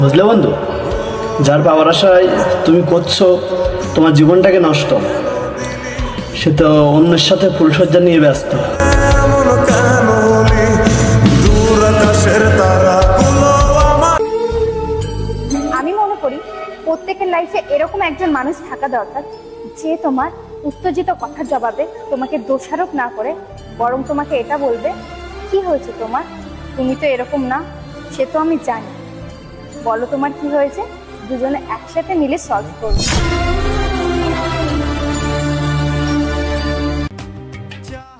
বুঝলে বন্ধু, যার পাওয়ার আশায় তুমি করছো তোমার জীবনটাকে নষ্ট, সে তো অন্যের সাথে ফুলসজ্জা নিয়ে ব্যস্ত। আমি মনে করি প্রত্যেকের লাইফে এরকম একজন মানুষ থাকা দরকার, যে তোমার উত্তেজিত কথার জবাবে তোমাকে দোষারোপ না করে বরং তোমাকে এটা বলবে, কি হয়েছে তোমার, তুমি তো এরকম না, সে তো আমি জানি, বলো তোমার কি হয়েছে, দুজনে একসাথে মিলে সলভ করবো।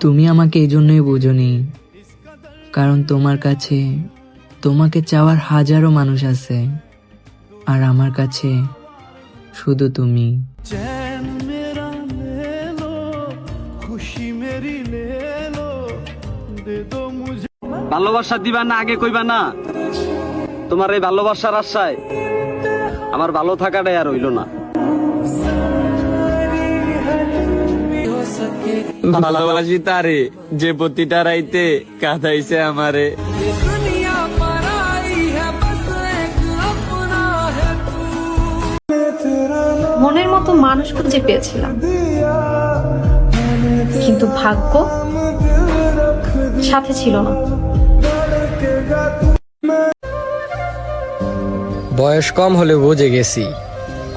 তুমি আমাকে এই জন্যই বুঝোনি, কারণ তোমার কাছে তোমাকে চাওয়ার হাজারো মানুষ আছে, আর আমার কাছে শুধু তুমি। ভালোবাসা দিবা না আগে কইবা না? তোমার এই ভালোবাসার আশায় আমার ভালো থাকাটাই আর হইল না। ভালোবাসি তারে যে প্রতিটা রাইতে কাঁদাইছে আমারে। মনের মতো মানুষ খুঁজে পেয়েছিলাম, কিন্তু ভাগ্য সাথে ছিল না। বয়স কম হলে বুঝে গেছি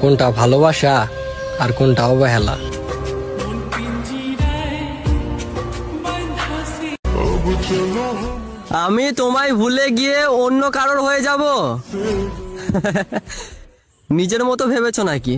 কোনটা ভালোবাসা আর কোনটা অবহেলা। আমি তোমায় ভুলে গিয়ে অন্য কারোর হয়ে যাব? নিজের মতো ভেবেছো নাকি?